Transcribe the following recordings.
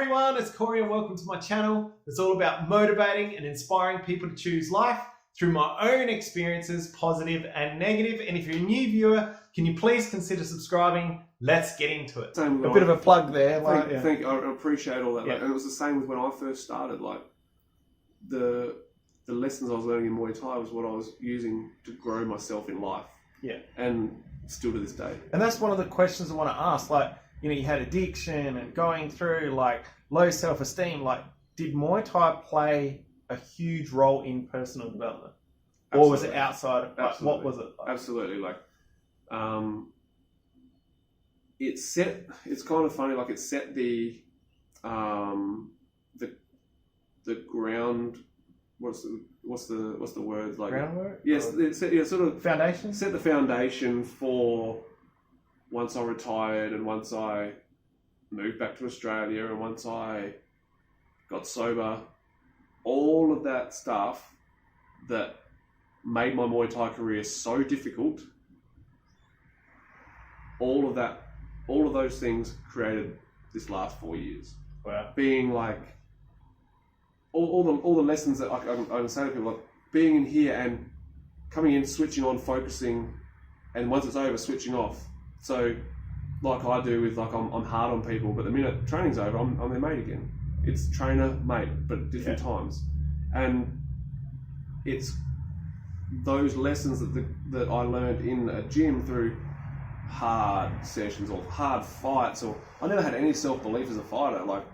everyone, it's Cory and welcome to my channel. It's all about motivating and inspiring people to choose life through my own experiences, positive and negative. And if you're a new viewer, can you please consider subscribing? Let's get into it. A bit of a plug there. I appreciate all that. Yeah. Like, and it was the same with when I first started. Like the lessons I was learning in Muay Thai was what I was using to grow myself in life. Yeah. And still to this day. And that's one of the questions I want to ask. Like, you know, you had addiction and going through like low self-esteem. Like, did Muay Thai play a huge role in personal development? Or was it outside of, like, what was it like? Absolutely. Like, it's kind of funny, like it set the ground, what's the word, like Groundwork? Yes, it set, sort of foundation? Set the foundation for once I retired and once I moved back to Australia and once I got sober, all of that stuff that made my Muay Thai career so difficult, all of those things created this last 4 years. Wow. Being like, all the lessons that I say to people, like being in here and coming in, switching on, focusing, and once it's over, switching off. So, like I do with, like, I'm hard on people, but the minute training's over, I'm their mate again. It's trainer, mate, but at different times. And it's those lessons that I learned in a gym through hard sessions or hard fights, or I never had any self-belief as a fighter. Like,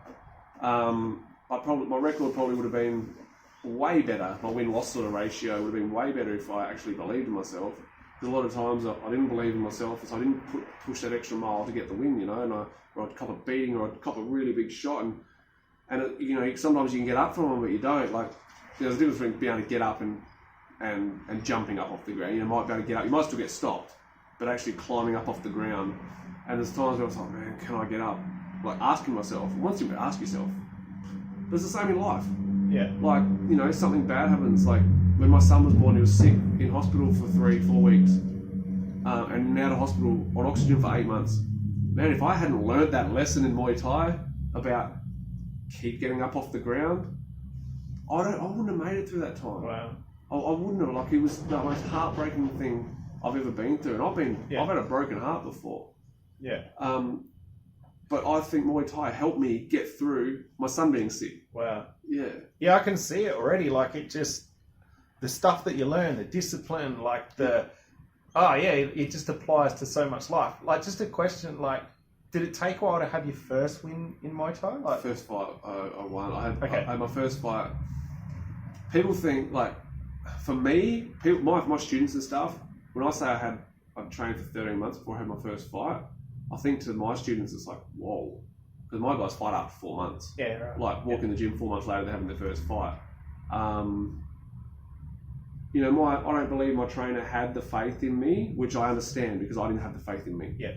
my record probably would have been way better. My win-loss sort of ratio would have been way better if I actually believed in myself. Because a lot of times I didn't believe in myself, so I didn't push that extra mile to get the win, you know, and I'd cop a beating or I'd cop a really big shot, and it, you know, sometimes you can get up from them, but you don't. Like, there's a difference between being able to get up and jumping up off the ground. You might be able to get up, you might still get stopped, but actually climbing up off the ground. And there's times where I was like, man, can I get up? Like, asking myself, once you ask yourself, but it's the same in life. Yeah. Like, you know, something bad happens. Like, when my son was born, he was sick in hospital for 3-4 weeks, and out of hospital on oxygen for 8 months. Man, if I hadn't learned that lesson in Muay Thai about keep getting up off the ground, I wouldn't have made it through that time. wow. I wouldn't have. Like, it was the most heartbreaking thing I've ever been through, and I've had a broken heart before. Yeah. But I think Muay Thai helped me get through my son being sick. Wow. Yeah. Yeah, I can see it already. Like, it just, the stuff that you learn, the discipline, like it just applies to so much life. Like, just a question, like, did it take a while to have your first win in Muay Thai? Like, first fight I won. I had my first fight. People think, like, for me, my students and stuff, when I say I'd trained for 13 months before I had my first fight, I think to my students it's like, whoa, because my guys fight after 4 months. Yeah, right. Like, walk in the gym 4 months later, they're having their first fight. You know, I don't believe my trainer had the faith in me, which I understand because I didn't have the faith in me. Yeah.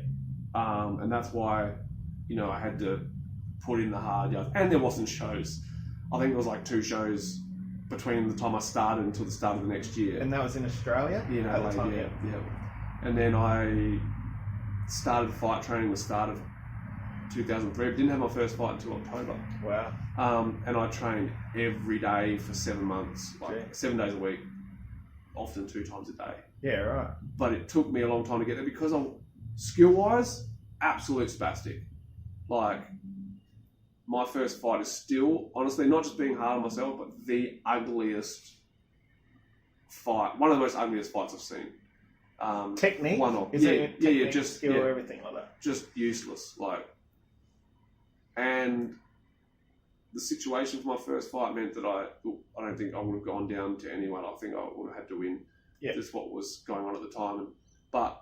And that's why, you know, I had to put in the hard yards. And there wasn't shows. I think there was like 2 shows between the time I started until the start of the next year. And that was in Australia? Yeah, in Adelaide, yeah. And then I started fight training the start of 2003. Didn't have my first fight until October. Wow. And I trained every day for 7 months, like 7 days a week, often 2 times a day. Yeah, right. But it took me a long time to get there because skill-wise, absolute spastic. Like, my first fight is still, honestly, not just being hard on myself, but the ugliest fight. One of the most ugliest fights I've seen. Technique? Just skill, everything like that. Just useless, like. And the situation for my first fight meant that I don't think I would have gone down to anyone. I think I would have had to win. Yeah. Just what was going on at the time, but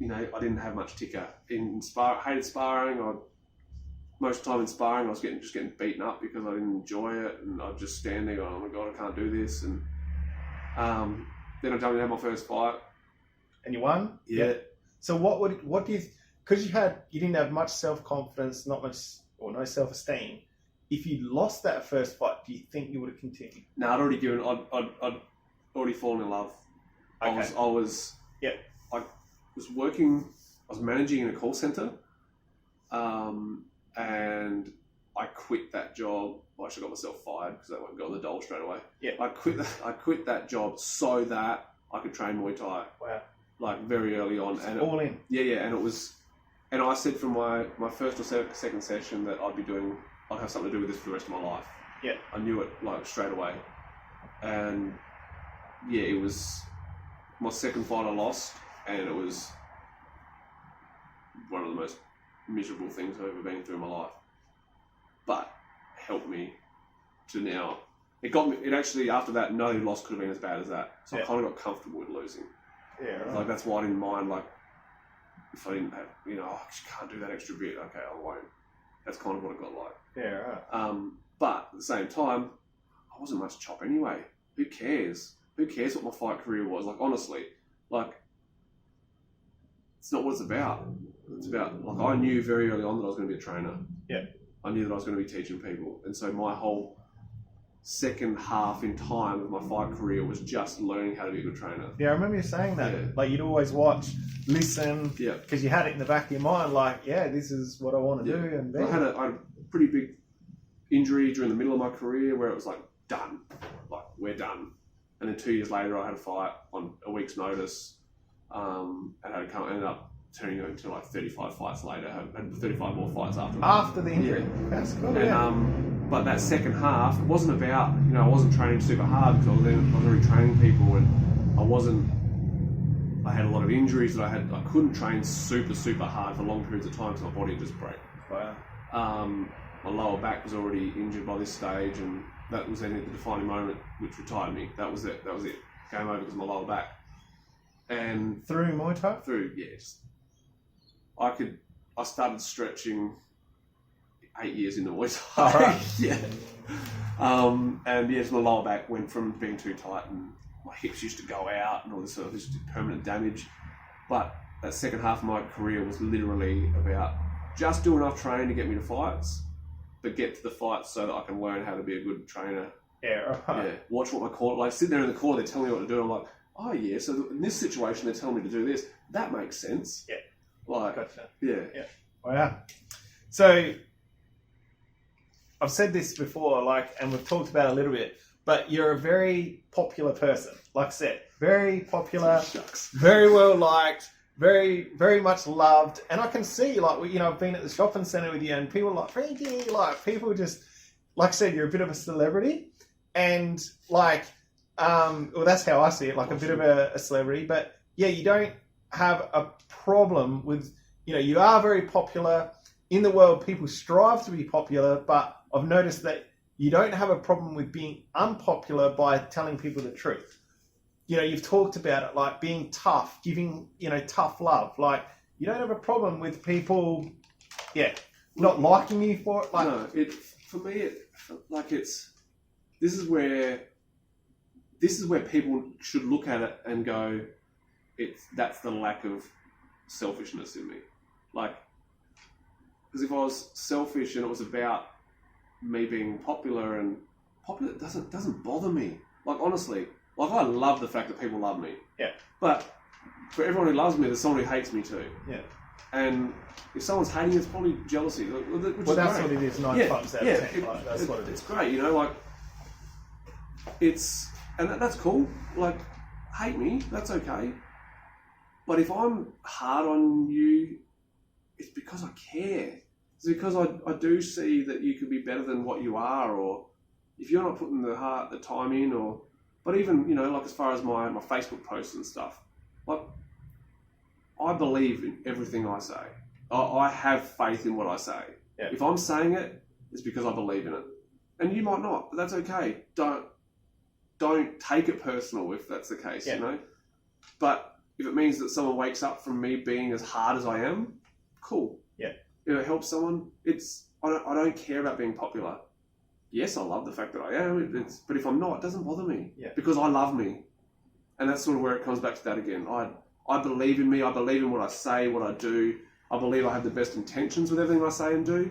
you know, I didn't have much ticker in hated sparring. Most of the time in sparring, I was just getting beaten up because I didn't enjoy it, and I'd just stand there going, "Oh my god, I can't do this." And then I jumped in and had my first fight. And you won? Yeah. So what do you, because you didn't have much self-confidence, not much, or no self-esteem. If you lost that first fight, do you think you would have continued? No, I'd already fallen in love. Okay. I was managing in a call center, and I quit that job. Well, I actually got myself fired because I got on the dole straight away. Yeah. I quit that job so that I could train Muay Thai. Wow. Like very early on, and all in. Yeah, and it was, and I said from my first or second session that I'd have something to do with this for the rest of my life. Yeah. I knew it like straight away, and yeah, it was my second fight I lost, and it was one of the most miserable things I've ever been through in my life. But it helped me to now. It actually, after that, no loss could have been as bad as that. So I kind of got comfortable with losing. Yeah, right. Like that's why I didn't mind. Like if I didn't have, I just can't do that extra bit. Okay, I won't. That's kind of what it got like. Yeah, right. But at the same time, I wasn't much chop anyway. Who cares? Who cares what my fight career was? Like honestly, like it's not what it's about. It's about like I knew very early on that I was going to be a trainer. Yeah. I knew that I was going to be teaching people, and so my whole second half in time of my fight career was just learning how to be a good trainer. Yeah, I remember you saying that. Yeah. Like you'd always watch, listen, Yeah. because you had it in the back of your mind, like, yeah, this is what I want to do. And then I had a pretty big injury during the middle of my career where it was like done, like we're done. And then 2 years later, I had a fight on a week's notice, and ended up turning into like 35 fights later. I had 35 more fights after that. After the injury, that's cool. And, but that second half, it wasn't about, I wasn't training super hard because I was already training people, and I had a lot of injuries that I couldn't train super hard for long periods of time because my body would just break. Wow. My lower back was already injured by this stage, and that was then the defining moment which retired me. That was it. Game over because of my lower back. And Through Muay Thai? I started stretching 8 years into Muay Thai. Oh, right. Yeah. And yes, my lower back went from being too tight, and my hips used to go out, and all this sort of this permanent damage. But that second half of my career was literally about just do enough training to get me to fights, but get to the fights so that I can learn how to be a good trainer. Yeah, right. Yeah. Watch what my corner, like sitting there in the corner, they're telling me what to do. I'm like, oh yeah, so in this situation they're telling me to do this. That makes sense. Yeah. Like, Gotcha. yeah. Wow. So I've said this before, and we've talked about it a little bit, but you're a very popular person. Like I said, very popular, Shucks. very well liked, very, very much loved. And I can see, I've been at the shopping centre with you, and people are like, Frankie, people just, like I said, you're a bit of a celebrity. And that's how I see it, a bit of a celebrity. But yeah, you don't have a problem with, you are very popular. In the world, people strive to be popular, but I've noticed that you don't have a problem with being unpopular by telling people the truth. You've talked about it, like being tough, giving, tough love. You don't have a problem with people, not liking you for it. No, for me, this is where people should look at it and go, that's the lack of selfishness in me. Because if I was selfish and it was about me being popular doesn't bother me. Honestly, I love the fact that people love me. Yeah. But for everyone who loves me, there's someone who hates me too. Yeah. And if someone's hating, it's probably jealousy. Which is that's great. what it is. 9 times out of 10. That's what it is. It's great, and that's cool. Hate me, that's okay. But if I'm hard on you, it's because I care. It's because I do see that you could be better than what you are, or if you're not putting the time in, but even, as far as my Facebook posts and stuff, I believe in everything I say. I have faith in what I say. Yeah. If I'm saying it, it's because I believe in it. And you might not, but that's okay. Don't take it personal if that's the case, But if it means that someone wakes up from me being as hard as I am, cool. Yeah. If it helps someone, I don't care about being popular. Yes, I love the fact that I am, but if I'm not, it doesn't bother me. Yeah. Because I love me. And that's sort of where it comes back to that again. I believe in me, I believe in what I say, what I do. I believe I have the best intentions with everything I say and do.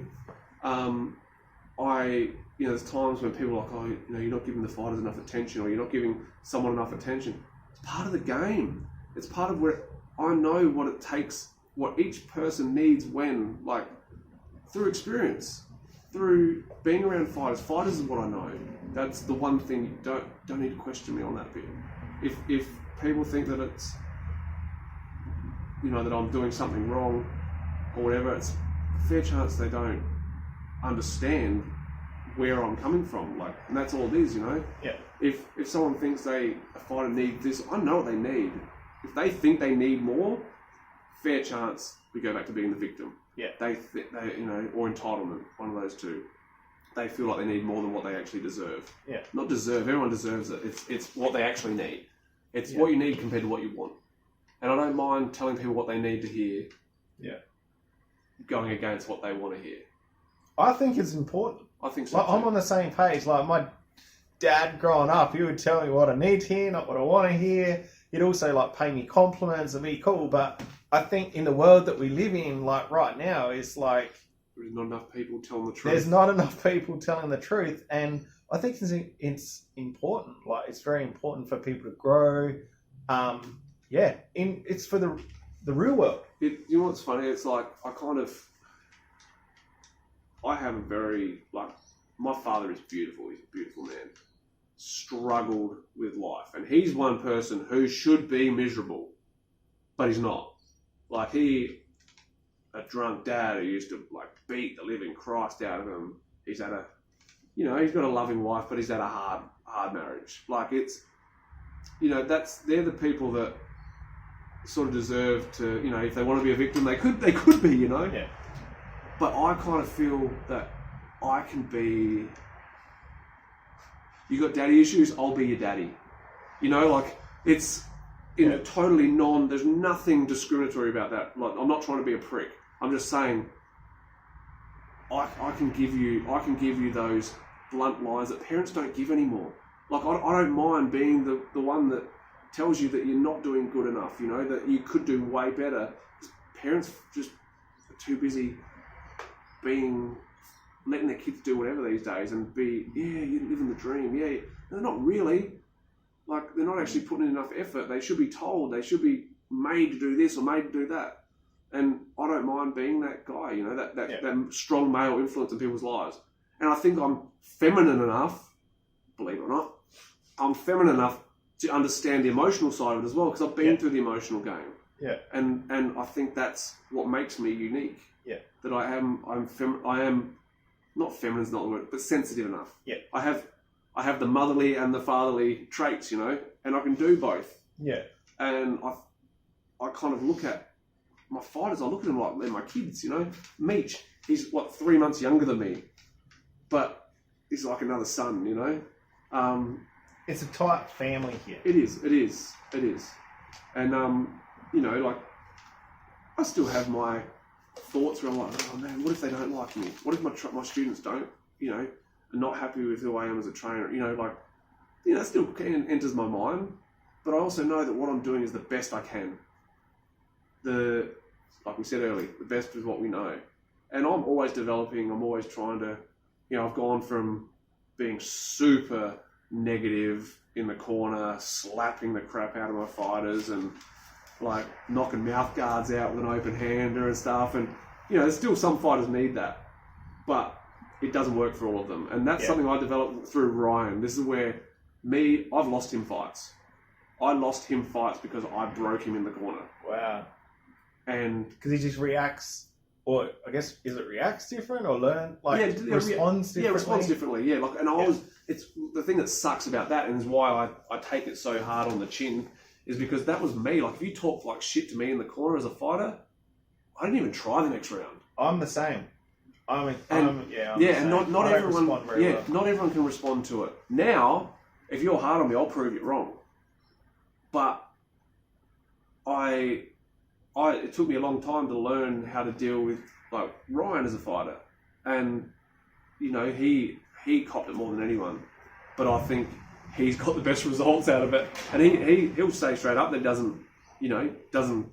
There's times when people are like, you're not giving the fighters enough attention, or you're not giving someone enough attention. It's part of the game. It's part of where I know what it takes, what each person needs when, through experience. through being around fighters. Fighters is what I know. That's the one thing. Don't need to question me on that bit. If people think that it's, you know, that I'm doing something wrong or whatever, it's a fair chance they don't understand where I'm coming from. Like, and that's all it is, you know. Yeah. If someone thinks a fighter needs this, I know what they need. If they think they need more, fair chance we go back to being the victim. Yeah. They you know, or entitlement, one of those two. They feel like they need more than what they actually deserve. Yeah. Not deserve. Everyone deserves it. It's what they actually need. It's what you need compared to what you want. And I don't mind telling people what they need to hear. Yeah. Going against what they want to hear. I think it's important. I think so. Like, I'm on the same page. Like, my dad growing up, he would tell me what I need to hear, not what I want to hear. He'd also like pay me compliments and be cool. But I think in the world that we live in, like right now, is like there's not enough people telling the truth. There's not enough people telling the truth, and I think it's important. Like, it's very important for people to grow. It's for the real world. You know what's funny? It's like I have a very, like, my father is beautiful. He's a beautiful man. Struggled with life. And he's one person who should be miserable, but he's not. Like, a drunk dad who used to, like, beat the living Christ out of him. He's had he's got a loving wife, but he's had a hard marriage. Like, it's, you know, they're the people that sort of deserve to, you know, if they want to be a victim, they could be, you know? Yeah. But I kind of feel that I can be... You got daddy issues, I'll be your daddy. You know, like, it's in a totally there's nothing discriminatory about that. Like, I'm not trying to be a prick. I'm just saying, I can give you those blunt lines that parents don't give anymore. Like, I don't mind being the one that tells you that you're not doing good enough, you know, that you could do way better. Parents just are too busy letting their kids do whatever these days and you're living the dream. Yeah, they're not really. Like, they're not actually putting in enough effort. They should be told. They should be made to do this or made to do that. And I don't mind being that guy, you know, that strong male influence in people's lives. And I think I'm feminine enough, believe it or not, I'm feminine enough to understand the emotional side of it as well, because I've been through the emotional game. Yeah. And I think that's what makes me unique. Yeah. That I am not feminine's not the word, but sensitive enough. Yeah. I have the motherly and the fatherly traits, you know, and I can do both. Yeah. And I kind of look at my fighters, I look at them like they're my kids, you know. Meech, he's 3 months younger than me, but he's like another son, you know. It's a tight family here. It is. And, you know, like, I still have my thoughts where I'm like, oh man, what if they don't like me? What if my students don't, you know, are not happy with who I am as a trainer? You know, like, you know, that still enters my mind, but I also know that what I'm doing is the best I can. Like we said earlier, the best is what we know. And I'm always developing, I'm always trying to, you know, I've gone from being super negative in the corner, slapping the crap out of my fighters and like knocking mouth guards out with an open hander and stuff. And, you know, there's still some fighters need that, but it doesn't work for all of them. And that's something I developed through Ryan. This is where I've lost him fights. I lost him fights because I broke him in the corner. Wow. And because he just reacts, or I guess, is it reacts different or responds differently? Yeah, responds differently. Yeah, like, and it's the thing that sucks about that, and is why I take it so hard on the chin, is because that was me. Like, if you talk like shit to me in the corner as a fighter, I didn't even try the next round. I'm the same. Not everyone. Not everyone can respond to it. Now, if you're hard on me, I'll prove you wrong. But it took me a long time to learn how to deal with like Ryan as a fighter, and you know he copped it more than anyone, but I think he's got the best results out of it, and he'll say straight up that he doesn't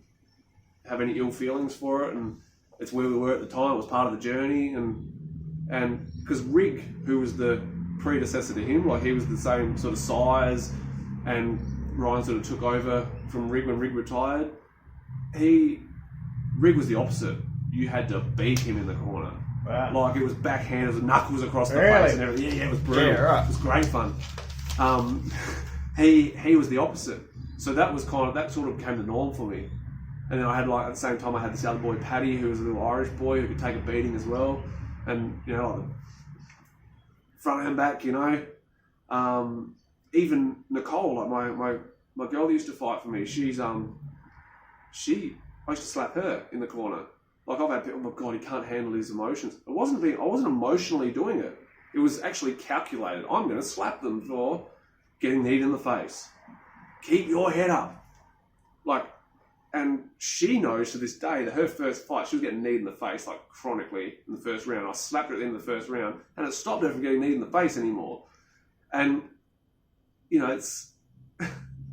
have any ill feelings for it, and it's where we were at the time. It was part of the journey, and because Rig, who was the predecessor to him, like he was the same sort of size, and Ryan sort of took over from Rig when Rig retired. Rig was the opposite. You had to beat him in the corner. Wow. Like it was backhanders and knuckles across the Really? face and everything. Yeah, it was brilliant. Yeah, right. It was great fun. He was the opposite. So that sort of became the norm for me. And then I had like at the same time I had this other boy, Paddy, who was a little Irish boy who could take a beating as well. And you know, like front and back, you know. Even Nicole, like my girl that used to fight for me, I used to slap her in the corner. Like I've had people, oh my God, he can't handle his emotions. I wasn't emotionally doing it. It was actually calculated. I'm going to slap them for getting kneed in the face. Keep your head up. Like, and she knows to this day that her first fight, she was getting kneed in the face, like chronically in the first round. I slapped her at the end of the first round and it stopped her from getting kneed in the face anymore. And, you know,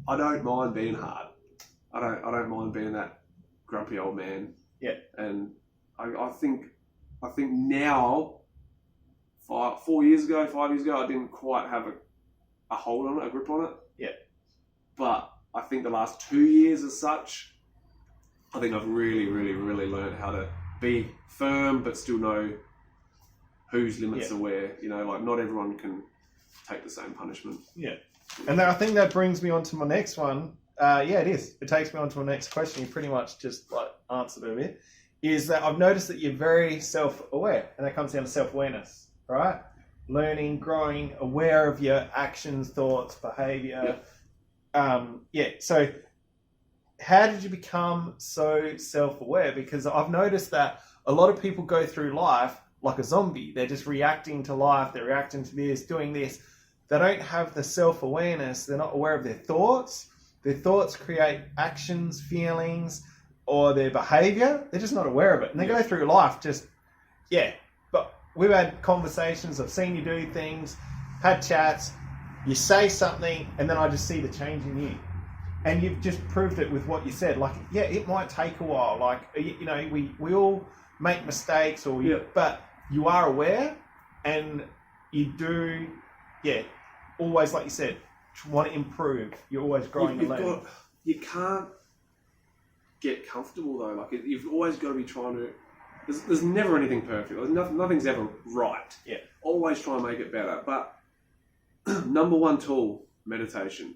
I don't mind being hard. I don't mind being that grumpy old man. Yeah. And I think now, 5 years ago, I didn't quite have a hold on it, a grip on it. Yeah. But I think the last 2 years as such, I think I've really, really, really learned how to be firm, but still know whose limits are where. You know, like not everyone can take the same punishment. Yeah. And then I think that brings me on to my next one. Yeah, it is. It takes me on to my next question. You pretty much just like answered it a bit. Is that I've noticed that you're very self-aware, and that comes down to self-awareness, right? Learning, growing, aware of your actions, thoughts, behavior. Yeah. So how did you become so self-aware? Because I've noticed that a lot of people go through life like a zombie. They're just reacting to life. They're reacting to this, doing this. They don't have the self-awareness. They're not aware of their thoughts. Their thoughts create actions, feelings, or their behavior. They're just not aware of it. And they go through life just, But we've had conversations. I've seen you do things, had chats. You say something, and then I just see the change in you. And you've just proved it with what you said. Like, it might take a while. Like, you know, we all make mistakes, but you are aware, and you do, always, like you said, want to improve. You're always growing and learning. You can't get comfortable though. Like you've always got to be trying to. There's never anything perfect. Nothing's ever right. Yeah. Always try and make it better. But number one tool, meditation.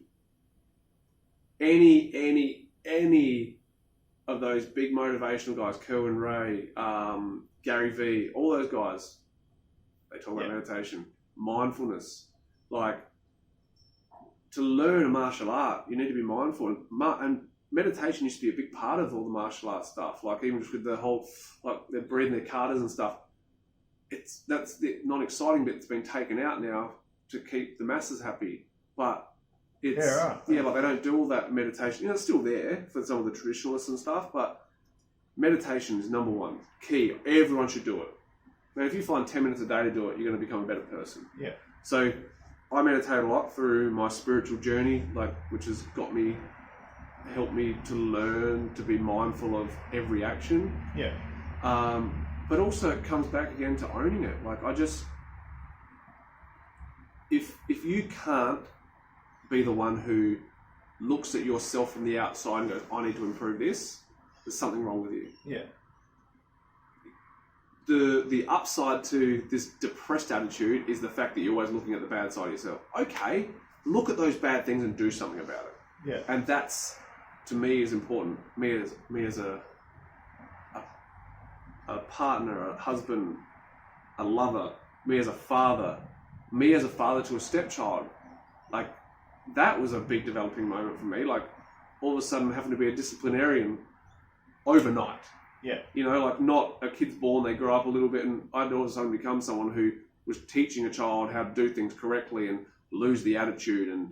Any of those big motivational guys, Kerwin Ray, Gary Vee, all those guys, they talk about meditation, mindfulness. Like, to learn a martial art, you need to be mindful. And meditation used to be a big part of all the martial arts stuff. Like, even just with the whole, like, they're breathing their katas and stuff. That's the non-exciting bit that's been taken out now to keep the masses happy. But it's, like, they don't do all that meditation. You know, it's still there for some of the traditionalists and stuff, but meditation is number one. Key. Everyone should do it. Now, if you find 10 minutes a day to do it, you're going to become a better person. Yeah. So I meditate a lot through my spiritual journey, which has helped me to learn to be mindful of every action. Yeah. But also it comes back again to owning it. Like if you can't be the one who looks at yourself from the outside and goes, I need to improve this, there's something wrong with you. Yeah. The upside to this depressed attitude is the fact that you're always looking at the bad side of yourself. Okay, look at those bad things and do something about it. Yeah. And that's, to me, is important. Me as a partner, a husband, a lover, me as a father to a stepchild. Like, that was a big developing moment for me. Like, all of a sudden having to be a disciplinarian overnight. Yeah. You know, like, not a kid's born, they grow up a little bit, and I'd all of a sudden become someone who was teaching a child how to do things correctly and lose the attitude and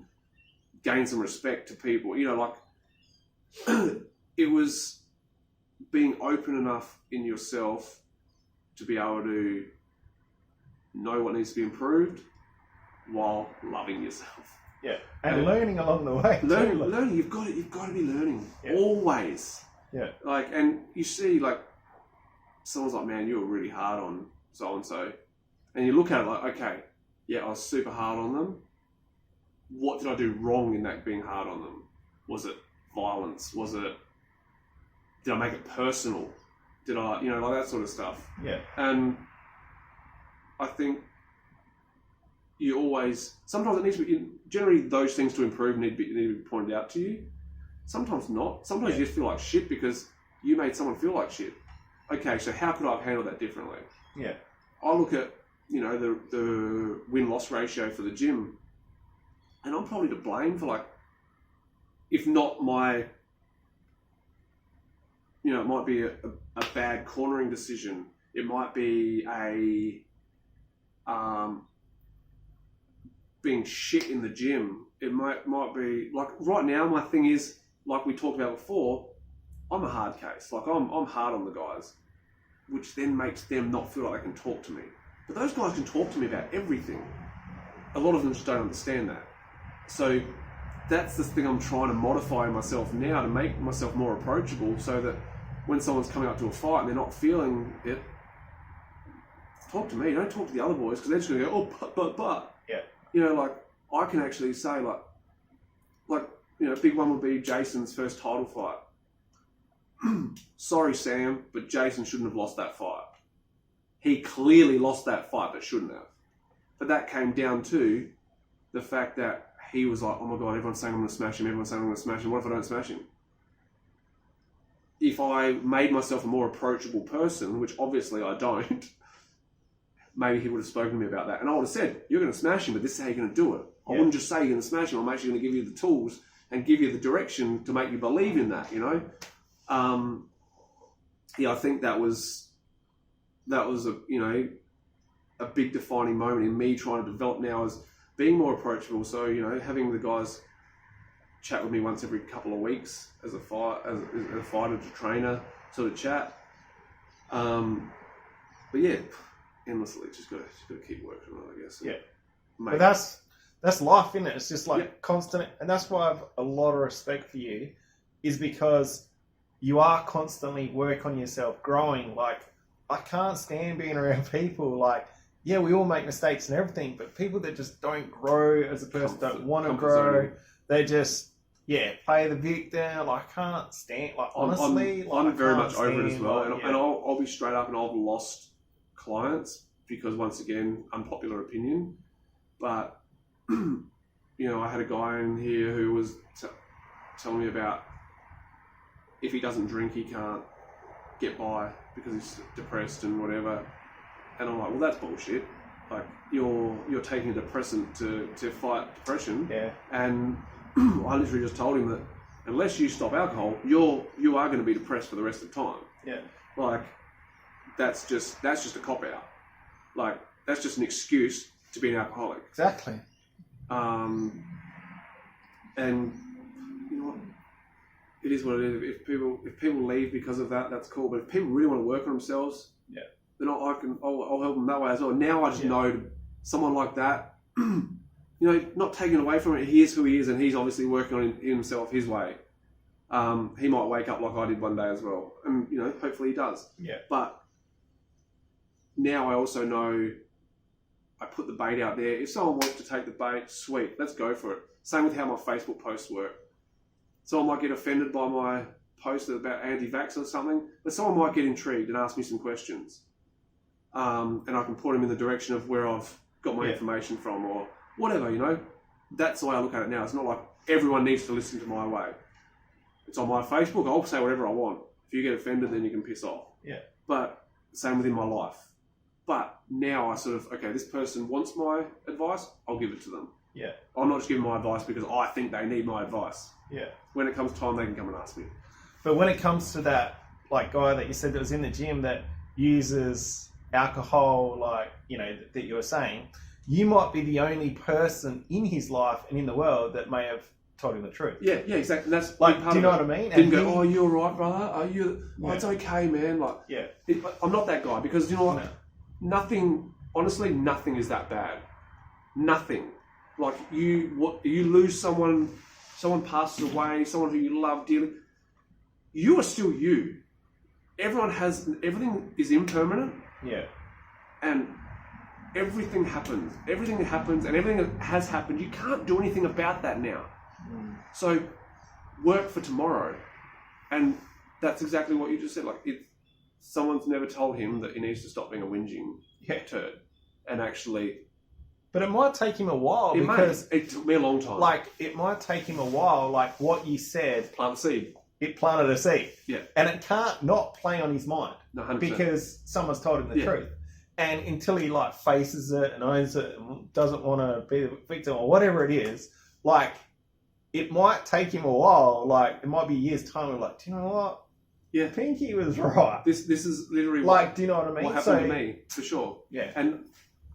gain some respect to people. You know, like, it was being open enough in yourself to be able to know what needs to be improved while loving yourself. Yeah. And learning along the way. Learning. You've got to be learning. Yeah. Always. Yeah. Like, and you see, like, someone's like, man, you were really hard on so-and-so. And you look at it like, okay, yeah, I was super hard on them. What did I do wrong in that being hard on them? Was it violence? Did I make it personal? Did I, like that sort of stuff? Yeah. And I think you always, sometimes it needs to be, generally those things to improve need to be pointed out to you. Sometimes not. Sometimes you just feel like shit because you made someone feel like shit. Okay, so how could I have handled that differently? Yeah. I look at, the win-loss ratio for the gym, and I'm probably to blame for, like, if not my, it might be a bad cornering decision. It might be being shit in the gym. It might be, like, right now my thing is, like we talked about before, I'm a hard case. Like, I'm hard on the guys, which then makes them not feel like they can talk to me. But those guys can talk to me about everything. A lot of them just don't understand that. So that's the thing I'm trying to modify in myself now, to make myself more approachable, so that when someone's coming up to a fight and they're not feeling it, talk to me. Don't talk to the other boys, because they're just going to go, oh, but. Yeah. Like, I can actually say, like, big one would be Jason's first title fight. Sorry, Sam, but Jason shouldn't have lost that fight. He clearly lost that fight, but shouldn't have. But that came down to the fact that he was like, oh my God, everyone's saying I'm going to smash him, everyone's saying I'm going to smash him. What if I don't smash him? If I made myself a more approachable person, which obviously I don't, maybe he would have spoken to me about that. And I would have said, you're going to smash him, but this is how you're going to do it. I wouldn't just say you're going to smash him. I'm actually going to give you the tools and give you the direction to make you believe in that, I think that was a big defining moment in me trying to develop now, as being more approachable. So, having the guys chat with me once every couple of weeks as a fighter, to trainer, sort of chat. But yeah, endlessly, just got to keep working on it, I guess. Yeah. But that's life, isn't it? It's just like constant, and that's why I have a lot of respect for you, is because you are constantly work on yourself, growing. Like, I can't stand being around people like, we all make mistakes and everything, but people that just don't grow as a person, don't want to grow, they just, play the victim. Like, I can't stand, like, honestly. I'm very much over it as well, and I'll be straight up, and I've lost clients because, once again, unpopular opinion, but I had a guy in here who was telling me about, if he doesn't drink, he can't get by because he's depressed and whatever. And I'm like, well, that's bullshit. Like, you're taking a depressant to fight depression. Yeah. And I literally just told him that unless you stop alcohol, you are going to be depressed for the rest of the time. Yeah. Like, that's just a cop out. Like, that's just an excuse to be an alcoholic. Exactly. And you know what? It is what it is. If people leave because of that, that's cool. But if people really want to work on themselves, then I'll help them that way as well. Now I just know someone like that, not taking away from it. He is who he is, and he's obviously working on himself his way. He might wake up like I did one day as well, and hopefully he does. Yeah. But now I also know, I put the bait out there. If someone wants to take the bait, sweet, let's go for it. Same with how my Facebook posts work. Someone might get offended by my post about anti-vax or something, but someone might get intrigued and ask me some questions. And I can point them in the direction of where I've got my information from, or whatever, That's the way I look at it now. It's not like everyone needs to listen to my way. It's on my Facebook. I'll say whatever I want. If you get offended, then you can piss off. Yeah. But same within my life. But now I sort of, okay, this person wants my advice, I'll give it to them. Yeah. I'm not just giving my advice because I think they need my advice. Yeah. When it comes time, they can come and ask me. But when it comes to that, like, guy that you said that was in the gym that uses alcohol, like, that you were saying, you might be the only person in his life and in the world that may have told him the truth. Yeah, exactly. That's like, do you know what I mean? Didn't go, oh, you're right, brother. Are you? Oh, it's okay, man. Like, I'm not that guy, because you know what? No. Nothing is that bad. Nothing. Like, you lose someone passes away, someone who you love dearly. You are still you. Everything is impermanent. Yeah. And everything happens. Everything that happens and everything that has happened, you can't do anything about that now. Mm. So work for tomorrow. And that's exactly what you just said. Like, someone's never told him that he needs to stop being a whinging turd. and actually. But it might take him a while It took me a long time. Like, it might take him a while, like what you said. Plant the seed. It planted a seed. Yeah. And it can't not play on his mind. No, 100%. Because someone's told him the truth. And until he, like, faces it and owns it and doesn't want to be the victim or whatever it is, like, it might take him a while. Like, it might be years' time. We're like, do you know what? Yeah. Pinky was right. This is literally like, do you know what I mean? What happened to me, for sure. Yeah. And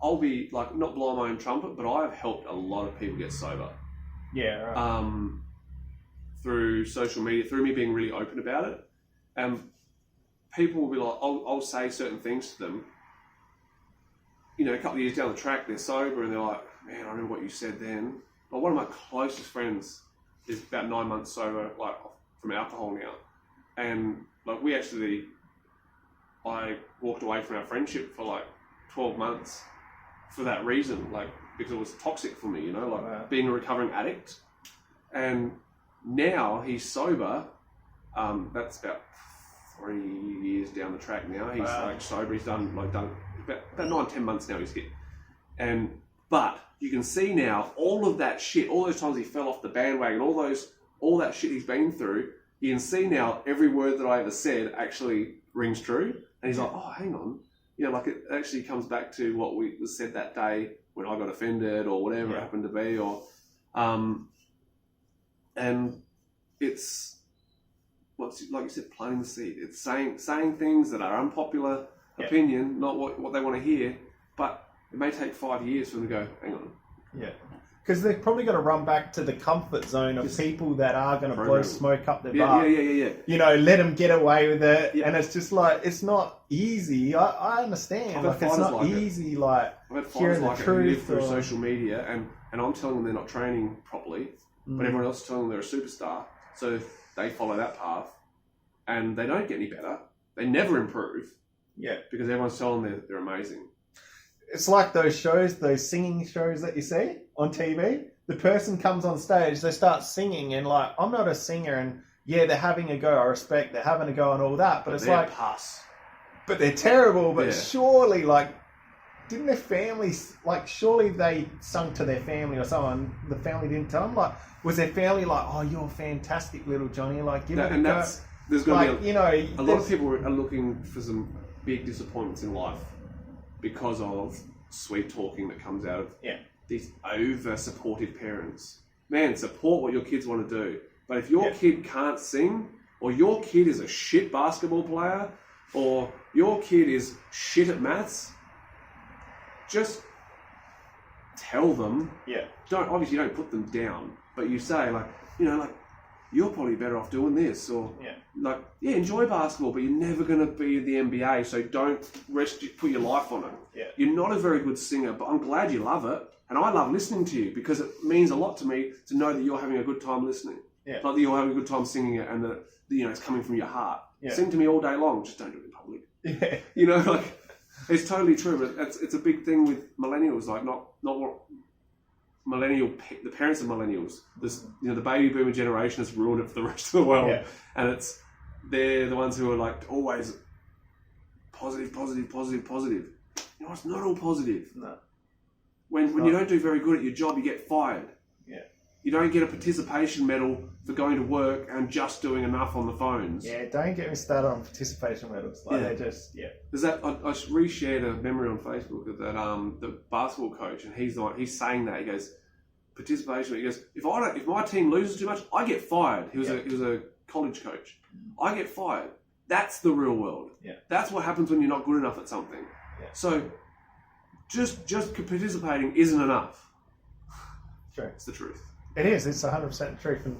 I'll be, like, not blowing my own trumpet, but I've helped a lot of people get sober. Yeah, right. Through social media, through me being really open about it. And people will be like, I'll say certain things to them. You know, a couple of years down the track, they're sober and they're like, man, I remember what you said then. But one of my closest friends is about 9 months sober, like, from alcohol now. And, like, I walked away from our friendship for, like, 12 months for that reason, like, because it was toxic for me, you know, like, being a recovering addict. And now he's sober. That's about 3 years down the track now. He's like sober. He's done about 9-10 months now. He's hit. But you can see now all of that shit, all those times he fell off the bandwagon, all that shit he's been through. You can see now every word that I ever said actually rings true. And he's like, oh, hang on. You know, like it actually comes back to what was said that day when I got offended or whatever it happened to be, or and it's like you said, planting the seed. It's saying things that are unpopular opinion, not what they want to hear, but it may take 5 years for them to go, hang on. Yeah. Because they're probably going to run back to the comfort zone of people that are going to blow smoke up their butt. Yeah. You know, let them get away with it. Yeah. And it's just like, it's not easy. I understand. Like, it's not easy, like, hearing the truth. Through social media, and I'm telling them they're not training properly, but everyone else is telling them they're a superstar. So they follow that path, and they don't get any better. They never improve. Yeah. Because everyone's telling them they're amazing. It's like those shows, those singing shows that you see on TV. The person comes on stage, they start singing, and like, I'm not a singer, and yeah, they're having a go. I respect they're having a go and all that, but it's like, but they're terrible. But surely, like, didn't their families, like, surely they sung to their family or someone? The family didn't tell them. Like, was their family like, oh, you're fantastic, little Johnny? Like, give it a go. There's going to be a lot of people are looking for some big disappointments in life because of sweet talking that comes out of these over supportive parents. Man, support what your kids want to do. But if your kid can't sing, or your kid is a shit basketball player, or your kid is shit at maths, just tell them. Yeah. Obviously don't put them down, but you say, like, you know, like, you're probably better off doing this, or enjoy basketball, but you're never going to be the NBA, so don't put your life on it. Yeah. You're not a very good singer, but I'm glad you love it, and I love listening to you because it means a lot to me to know that you're having a good time listening. Yeah. Like that you're having a good time singing it, and that, you know, it's coming from your heart. Yeah. Sing to me all day long, just don't do it in public. Yeah. You know, like, it's totally true, but it's a big thing with millennials, like not what the parents of millennials, this, you know, the baby boomer generation has ruined it for the rest of the world, and they're the ones who are like always positive. You know, it's not all positive. No. When you don't do very good at your job, you get fired. Yeah. You don't get a participation medal for going to work and just doing enough on the phones. Yeah, don't get me started on participation medals. Like, they're just, There's that, I reshared a memory on Facebook of that, the basketball coach, and he's saying that, he goes, participation, he goes, if my team loses too much, I get fired. He was a college coach. I get fired. That's the real world. Yeah. That's what happens when you're not good enough at something. Yeah. So just participating isn't enough. Sure. It's the truth. It is. It's 100% the truth. And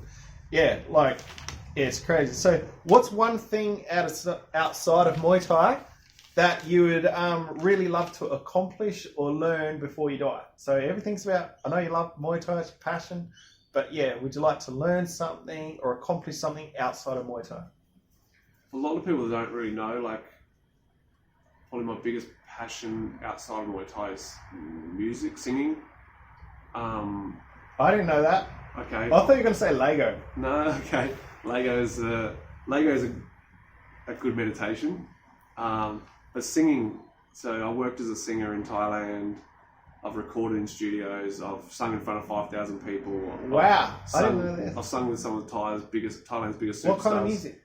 it's crazy. So what's one thing outside of Muay Thai that you would really love to accomplish or learn before you die? So everything's about, I know you love Muay Thai, it's passion, but would you like to learn something or accomplish something outside of Muay Thai? A lot of people don't really know, like, probably my biggest passion outside of Muay Thai is music, singing. I didn't know that. Okay. I thought you were going to say Lego. No, okay. Lego is a good meditation. But singing So I worked as a singer in Thailand. I've recorded in studios. I've sung in front of 5,000 people. Wow, I didn't know that. I've sung with some of Thailand's biggest superstars. What kind of music?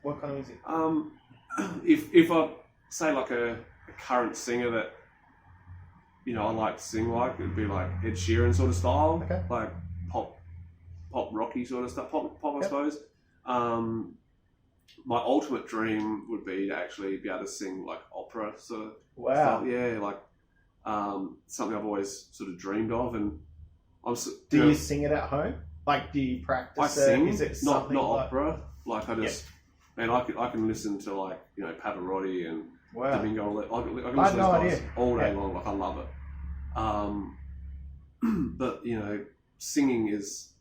If I say like a current singer that I like to sing like, it'd be like Ed Sheeran sort of style, Okay. like pop rocky sort of stuff, pop I suppose. My ultimate dream would be to actually be able to sing like opera sort of Wow. stuff. Yeah, like something I've always sort of dreamed of, and Do you sing it at home? Like, do you practice? I sing, Is it not something like... opera. Like I just, man, I can listen to like Pavarotti and Wow. Domingo. I can listen I had to no those guys idea. all day long. Like I love it. But singing is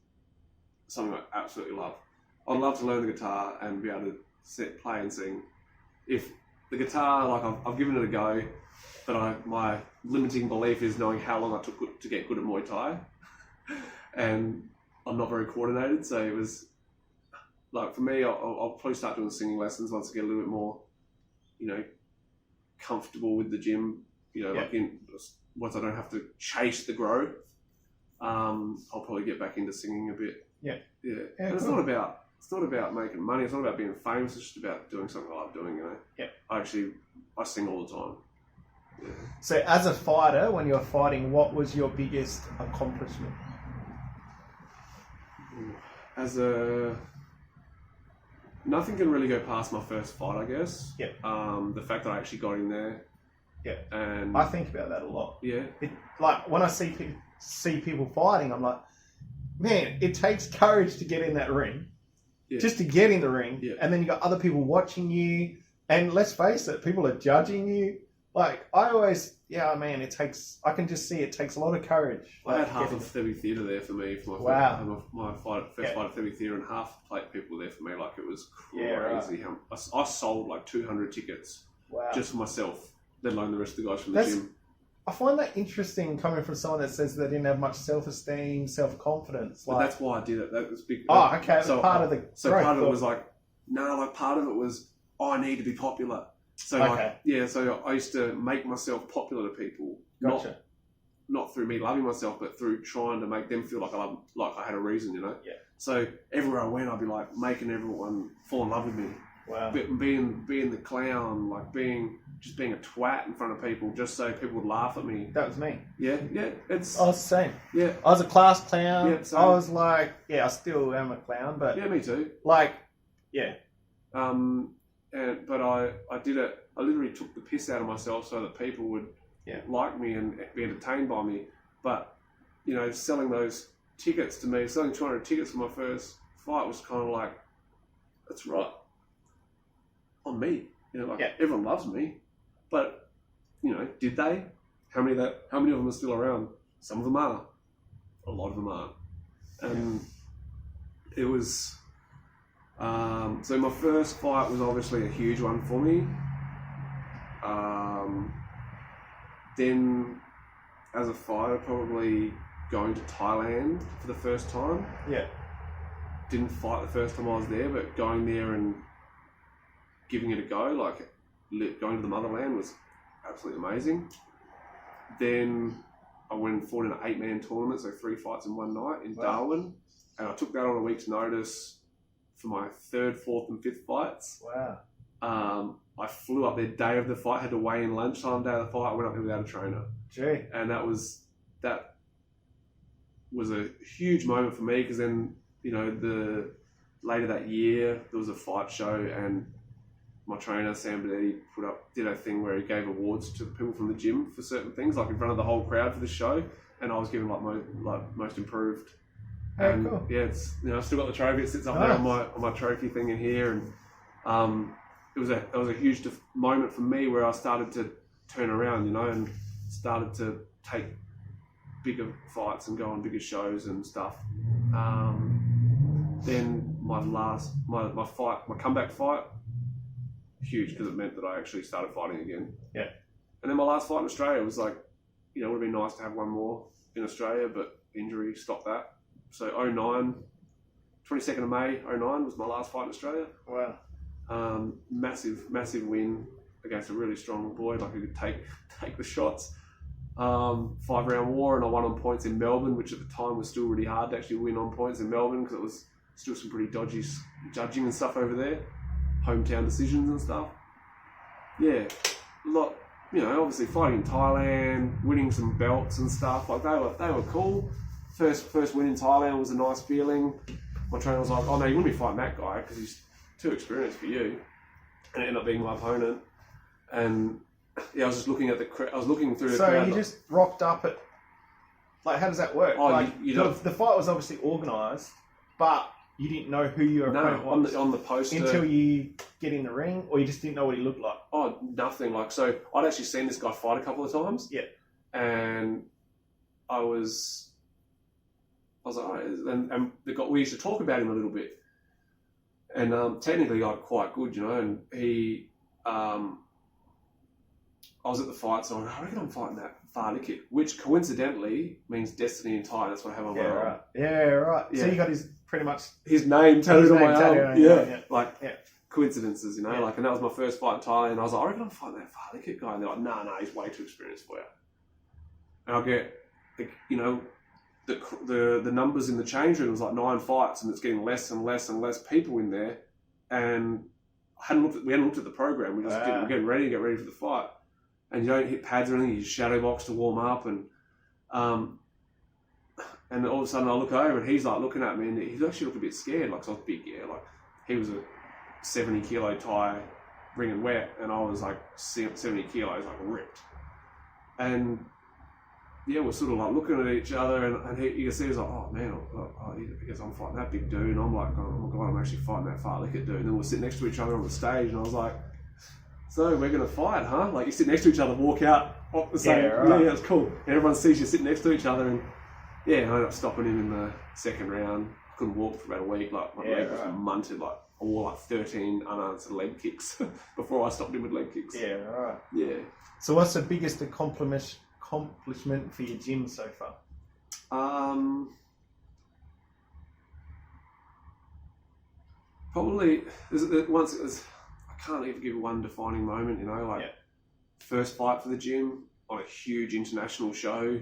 something I absolutely love. I'd love to learn the guitar and be able to play and sing. If the guitar, like I've given it a go, but my limiting belief is knowing how long I took to get good at Muay Thai, and I'm not very coordinated. So it was like for me, I'll probably start doing singing lessons once I get a little bit more, comfortable with the gym. Like once I don't have to chase the growth, I'll probably get back into singing a bit. Yeah. And it's not about making money. It's not about being famous. It's just about doing something I love doing. Yeah. I sing all the time. Yeah. So, as a fighter, when you're fighting, what was your biggest accomplishment? Nothing can really go past my first fight, I guess. Yeah. The fact that I actually got in there. Yeah. And I think about that a lot. Yeah. Like when I see people fighting, I'm like, man, it takes courage to get in that ring. Yeah. Just to get in the ring. Yeah. And then you got other people watching you. And let's face it, people are judging you. Like, I can just see it takes a lot of courage. I had half of Theatre Theatre there for me for my first fight at Theatre Theatre, and half plate people there for me. Like, it was crazy. Yeah, right. I sold like 200 tickets just for myself, let alone the rest of the guys from the gym. I find that interesting coming from someone that says they didn't have much self-esteem, self-confidence. But that's why I did it. That was big. Oh, okay. So part of the part of it was like, part of it was I need to be popular. So so I used to make myself popular to people, Gotcha. not through me loving myself, but through trying to make them feel like I had a reason, Yeah. So everywhere I went, I'd be like making everyone fall in love with me. Wow. Being the clown, like being a twat in front of people, just so people would laugh at me. That was me. Yeah. I was the same. Yeah. I was a class clown. Yeah, same. I was like, I still am a clown, but yeah, me too. like, yeah. But I did it. I literally took the piss out of myself so that people would like me and be entertained by me. But selling those tickets to me, selling 200 tickets for my first fight was kind of like, that's right, on me. Everyone loves me, but did they? How many of them are still around? Some of them are. A lot of them aren't. And it was. So my first fight was obviously a huge one for me. Then, as a fighter, probably going to Thailand for the first time. Yeah. Didn't fight the first time I was there, but going there and giving it a go, like going to the motherland, was absolutely amazing. Then I went and fought in an 8-man tournament, so 3 fights in one night in Darwin, and I took that on a week's notice for my 3rd, 4th, and 5th fights. Wow. I flew up there day of the fight, had to weigh in lunchtime day of the fight. I went up there without a trainer. Gee. And that was a huge moment for me, because then, later that year, there was a fight show, and my trainer, Sam Benetti, did a thing where he gave awards to people from the gym for certain things, like in front of the whole crowd for the show, and I was given most improved. And cool. yeah, it's I've still got the trophy. It sits up there on my trophy thing in here, and it was a huge moment for me where I started to turn around, and started to take bigger fights and go on bigger shows and stuff. Then my comeback fight, huge, because it meant that I actually started fighting again. Yeah. And then my last fight in Australia was like, it would have been nice to have one more in Australia, but injury stopped that. So 22nd of May, 09 was my last fight in Australia. Wow. Massive win against a really strong boy, like who could take the shots. 5-round war, and I won on points in Melbourne, which at the time was still really hard to actually win on points in Melbourne because it was still some pretty dodgy judging and stuff over there, hometown decisions and stuff. Yeah, a lot. Obviously fighting in Thailand, winning some belts and stuff. Like they were cool. First win in Thailand was a nice feeling. My trainer was like, "Oh no, you wouldn't be fighting that guy because he's too experienced for you," and it ended up being my opponent. And yeah, I was just looking at I was looking through. So you just rocked up at, like, how does that work? Oh, like, the fight was obviously organised, but you didn't know who your opponent was on the poster until you get in the ring, or you just didn't know what he looked like. Oh, nothing. Like, so I'd actually seen this guy fight a couple of times. Yeah, and I was like, and we used to talk about him a little bit, and technically, like, quite good, and he. I was at the fight, so I reckon I'm fighting that Farley kid, which coincidentally means Destiny in Thai. That's what I have on my arm. Right. Yeah, right. Yeah. So you got his name tattooed on my arm. Yeah. Coincidences, like, and that was my first fight in Thailand. And I was like, I reckon I'm fighting that Farley kid guy. And they're like, nah, he's way too experienced for you. And I'll get, the numbers in the change room was like 9 fights, and it's getting less and less and less people in there. And we hadn't looked at the program. We just we're getting ready to get ready for the fight. And you don't hit pads or anything, you shadow box to warm up, and all of a sudden I look over and he's like looking at me, and he actually looked a bit scared, like, 'cause I was big, like he was a 70 kilo Thai, ring and wet, and I was like 70 kilos, like ripped. And yeah, we're sort of like looking at each other, and he can see, he's like, oh man, I guess I'm fighting that big dude, and I'm like, oh my god, I'm actually fighting that fat liquor dude. And then we're sitting next to each other on the stage, and I was like, so we're going to fight, huh? Like, you sit next to each other, walk out off the same. Yeah, it's cool. And everyone sees you sitting next to each other, and yeah, I ended up stopping him in the second round. Couldn't walk for about a week. Like, my leg was munted. Like, I wore like 13 unanswered leg kicks before I stopped him with leg kicks. Yeah, right. Yeah. So what's the biggest accomplishment for your gym so far? Probably once it was. I can't even give one defining moment, first fight for the gym on a huge international show.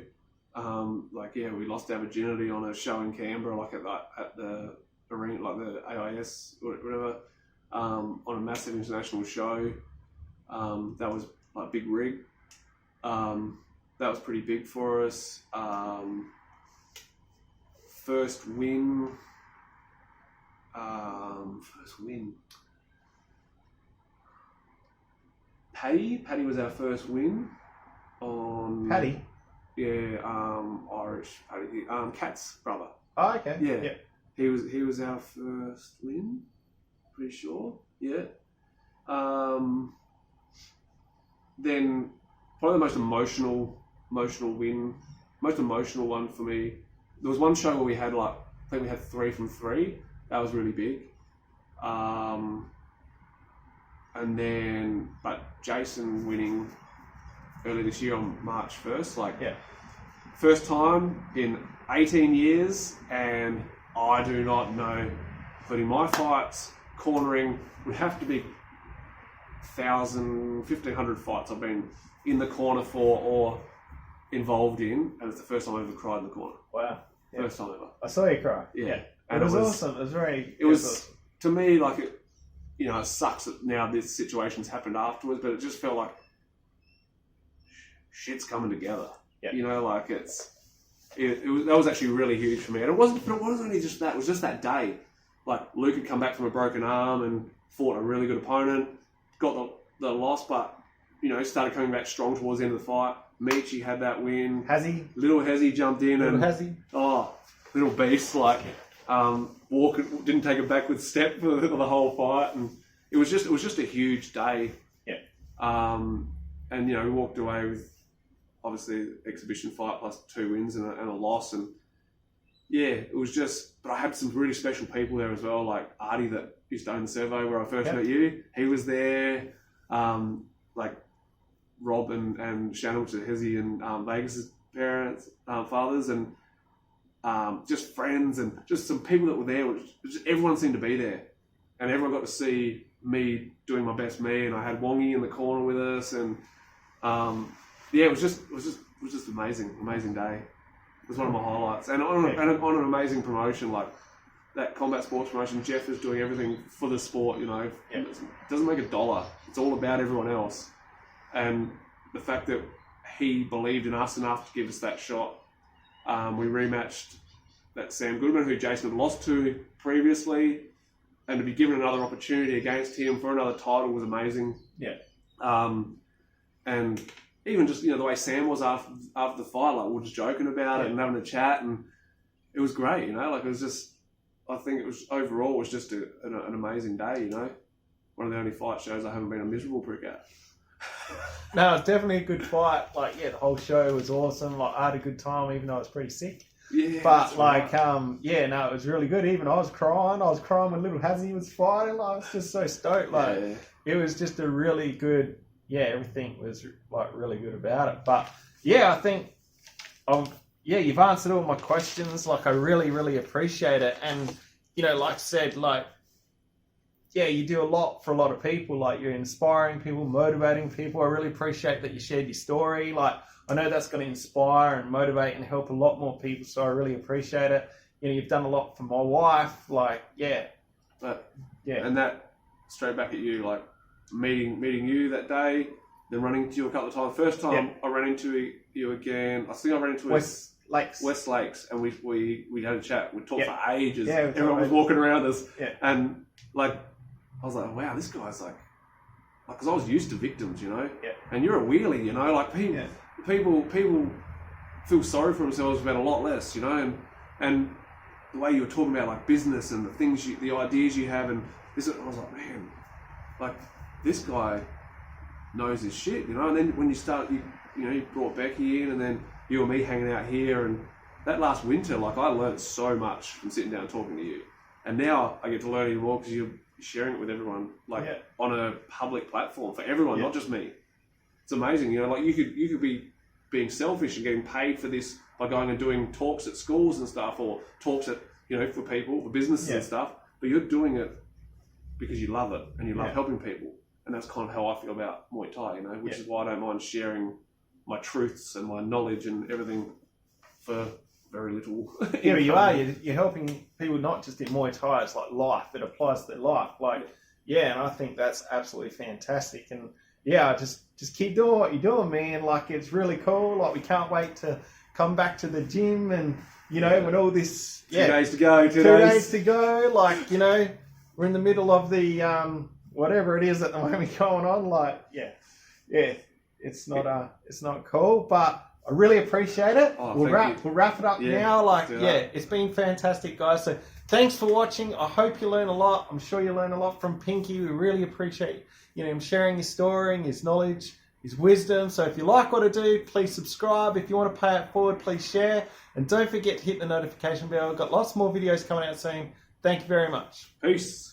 We lost our virginity on a show in Canberra, like at the arena, like the AIS or whatever, on a massive international show. That was like big rig. That was pretty big for us. First win. Paddy was our first win on... Paddy? Yeah, Irish Paddy. Kat's brother. Oh, okay. Yeah. He was our first win, pretty sure. Yeah. Then probably the most emotional one for me. There was one show where we had I think we had 3 from 3. That was really big. And then, but Jason winning early this year on March 1st, first time in 18 years, and I do not know, including my fights, cornering, would have to be 1,000, 1,500 fights I've been in the corner for or involved in, and it's the first time I've ever cried in the corner. Wow. Yeah. First time ever. I saw you cry. Yeah. And it was awesome. It was very... It was, to me, like, it sucks that now this situation's happened afterwards, but it just felt like shit's coming together. Yeah. That was actually really huge for me. And it wasn't only just that, it was just that day. Like, Luke had come back from a broken arm and fought a really good opponent, got the loss, but, started coming back strong towards the end of the fight. Michi had that win. Hazzy? Little Hazzy jumped in and... Hazzy? Oh, little beast, Walker didn't take a backward step for the whole fight, and it was just a huge day. Yeah. And we walked away with obviously exhibition fight plus 2 wins and a loss, and yeah, it was just. But I had some really special people there as well, like Artie that used to own the Servo where I first met you. He was there. Like Rob and Shannon, which is Hezzy and Vegas' parents, fathers, and. Just friends and just some people that were there. Everyone seemed to be there, and everyone got to see me doing my best me, and I had Wongy in the corner with us, and it was just amazing day. It was one of my highlights, and on an amazing promotion like that combat sports promotion. Jeff is doing everything for the sport. It doesn't make $1. It's all about everyone else, and the fact that he believed in us enough to give us that shot. We rematched that Sam Goodman, who Jason had lost to previously, and to be given another opportunity against him for another title was amazing. Yeah. And even just the way Sam was after the fight, like we were just joking about it and having a chat, and it was great. Like it was just, I think it was overall was just an amazing day. One of the only fight shows I haven't been a miserable prick at. No, it's definitely a good fight. Like, the whole show was awesome. Like, I had a good time, even though I was pretty sick. Yeah. But like, it was really good. Even I was crying when little Hazzy was fighting. Like, I was just so stoked. Like, it was just a really good. Yeah, everything was like really good about it. But yeah, I think, you've answered all my questions. Like, I really, really appreciate it. And like I said, like, you do a lot for a lot of people. Like, you're inspiring people, motivating people. I really appreciate that you shared your story. Like, I know that's going to inspire and motivate and help a lot more people. So I really appreciate it. You've done a lot for my wife. Like, and that straight back at you, like meeting you that day, then running into you a couple of times. First time I ran into you again. I think I ran into West Lakes, and we had a chat. We talked for ages. Yeah, everyone was walking around us, and like. I was like, wow, this guy's like, because I was used to victims, and you're a wheelie, like people feel sorry for themselves about a lot less, and the way you were talking about like business and the things, the ideas you have, and this, I was like, man, like this guy knows his shit, and then when you start, you brought Becky in, and then you and me hanging out here, and that last winter, like I learned so much from sitting down and talking to you, and now I get to learn even more because you're sharing it with everyone, like on a public platform for everyone, not just me. It's amazing, like you could be being selfish and getting paid for this by going and doing talks at schools and stuff, or talks at for people, for businesses and stuff. But you're doing it because you love it and you love helping people, and that's kind of how I feel about Muay Thai, which is why I don't mind sharing my truths and my knowledge and everything for very little. But you're helping people not just in Muay Thai, it's like life. It applies to their life. Like, and I think that's absolutely fantastic. And just keep doing what you're doing, man. Like, it's really cool. Like, we can't wait to come back to the gym and, when all this... 2 days to go. 2 days to go. Like, we're in the middle of the, whatever it is at the moment going on. Like, it's not cool, but... I really appreciate it. We'll wrap it up now. Like, it's been fantastic, guys. So thanks for watching. I hope you learn a lot. I'm sure you learn a lot from Pinky. We really appreciate, him sharing his story and his knowledge, his wisdom. So if you like what I do, please subscribe. If you want to pay it forward, please share. And don't forget to hit the notification bell. I've got lots more videos coming out soon. Thank you very much. Peace.